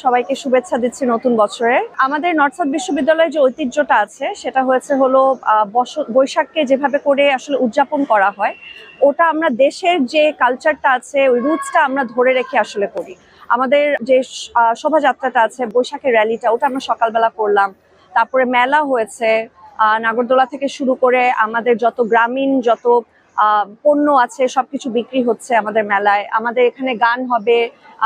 সবাইকে শুভেচ্ছা দিচ্ছি নতুন বছরে। আমাদের নর্থ সাউথ বিশ্ববিদ্যালয়ের যে ঐতিহ্যটা আছে সেটা হয়েছে হলো বৈশাখকে যেভাবে করে আসলে উদযাপন করা হয়, ওটা আমরা দেশের যে কালচারটা আছে ওই রুটসটা আমরা ধরে রেখে আসলে করি। আমাদের যে শোভাযাত্রাটা আছে, বৈশাখের র্যালিটা, ওটা আমরা সকালবেলা করলাম। তারপরে মেলা হয়েছে, নাগরদোলা থেকে শুরু করে আমাদের যত গ্রামীণ যত পণ্য আছে সবকিছু বিক্রি হচ্ছে আমাদের মেলায়। আমাদের এখানে গান হবে,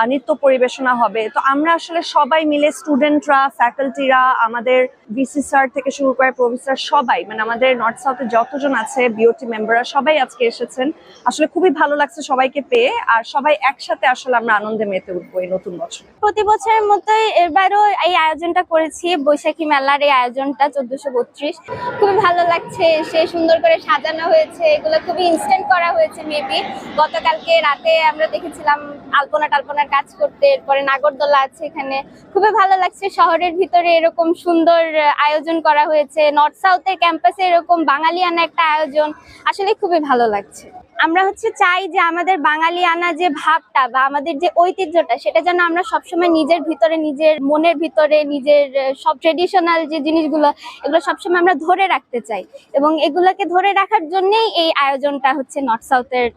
নৃত্য পরিবেশনা হবে। তো আমরা আসলে সবাই মিলে, স্টুডেন্টরা, ফ্যাকাল্টিরা, আমাদের ভিসি স্যার থেকে শুরু করে প্রফেসর সবাই, মানে আমাদের নর্থ সাউথে যতজন আছে বিওটি মেম্বাররা সবাই আজকে এসেছেন। আসলে খুবই ভালো লাগছে সবাইকে পেয়ে, আর সবাই একসাথে আসলে আমরা আনন্দে মেতে উঠবো এই নতুন বছরে। প্রতি বছরের মতোই এবারও এই আয়োজনটা করেছি, বৈশাখী মেলার এই আয়োজনটা 1432। খুবই ভালো লাগছে, সে সুন্দর করে সাজানো হয়েছে, এগুলো খুবই ইনস্ট্যান্ট করা হয়েছে। মেবি গতকালকে রাতে আমরা দেখেছিলাম আলপনার কাজ করতে, এরপরে নাগরদোলা আছে এখানে। খুবই ভালো লাগছে, শহরের ভিতরে এরকম সুন্দর আয়োজন করা হয়েছে, নর্থ সাউথের ক্যাম্পাসে এরকম বাঙালিয়ানা একটা আয়োজন, আসলে খুবই ভালো লাগছে। আমরা চাই যে আমাদের বাঙালিয়ানা যে ভাবটা বা আমাদের যে ঐতিহ্যটা, সেটা যেন আমরা সবসময় নিজের ভিতরে, নিজের মনের ভিতরে, নিজের সব ট্রেডিশনাল যে জিনিসগুলো, এগুলো সবসময় আমরা ধরে রাখতে চাই। এবং এগুলোকে ধরে রাখার জন্যই এই আয়োজনটা নর্থ সাউথের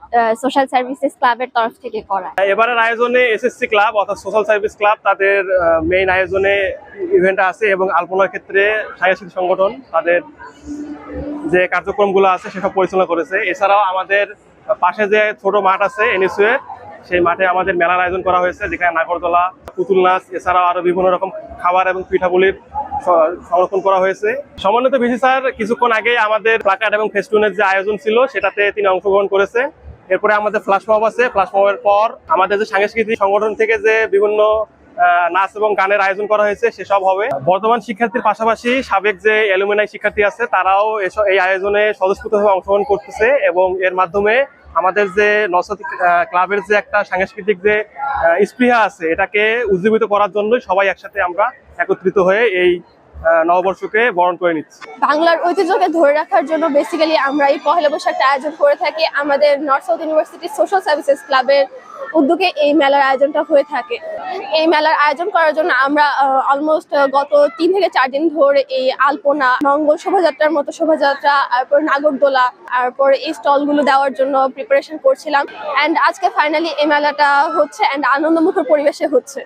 সোশ্যাল সার্ভিসেস ক্লাবের তরফ থেকে করা। এবারের আয়োজনে এসএসসি ক্লাব অর্থাৎ সোশ্যাল সার্ভিস ক্লাব তাদের মেইন আয়োজনে ইভেন্ট আছে, এবং আলপনার ক্ষেত্রে সাংস্কৃতিক সংগঠন তাদের যে কার্যক্রমগুলো আছে সেসব পরিচালনা করেছে। এছাড়াও আমাদের পাশে যে ছোট মাঠ আছে এনএসইউ, সেই মাঠে আমাদের মেলার আয়োজন করা হয়েছে, যেখানে নাগরদোলা, পুতুল নাচ, এছাড়াও আরো বিভিন্ন রকম খাবার এবং পিঠাপুলির সংরক্ষণ করা হয়েছে। সমন্বিত ভিসি স্যার কিছুক্ষণ আগে আমাদের প্লাকার্ড এবং ফেস্টুনের যে আয়োজন ছিল সেটাতে তিনি অংশগ্রহণ করেছে। এরপরে আমাদের ফ্ল্যাশ মব আছে, ফ্ল্যাশ মবের পর আমাদের যে সাংস্কৃতিক সংগঠন থেকে যে বিভিন্ন নাচ এবং গানের আয়োজন করা হয়েছে সেসব হবে। বর্তমান শিক্ষার্থীর পাশাপাশি সাবেক যে অ্যালুমিনাই শিক্ষার্থী আছে তারাও এই আয়োজনে স্বতঃস্ফূর্তভাবে অংশগ্রহণ করতেছে, এবং এর মাধ্যমে আমাদের যে নর্থ সাউথ ক্লাবের যে একটা সাংস্কৃতিক যে স্পৃহা আছে এটাকে উজ্জীবিত করার জন্য সবাই একসাথে আমরা একত্রিত হয়ে এই নববর্ষকে বরণ করে নিচ্ছি। বাংলার ঐতিহ্যকে ধরে রাখার জন্য বেসিক্যালি আমরা এই পহেলা বৈশাখটা আয়োজন করে থাকি। আমাদের north south university social services ক্লাবের উদ্যোগে এই মেলার আয়োজনটা হয়ে থাকে। এই মেলার আয়োজন করার জন্য আমরা অলমোস্ট গত 3 থেকে 4 দিন ধরে এই আলপনা, মঙ্গল শোভাযাত্রার মতো শোভাযাত্রা, তারপর নাগরদোলা, তারপর এই স্টলগুলো দেওয়ার জন্য প্রিপারেশন করছিলাম। অ্যান্ড আজকে ফাইনালি এই মেলাটা হচ্ছে, অ্যান্ড আনন্দমুখর পরিবেশে হচ্ছে।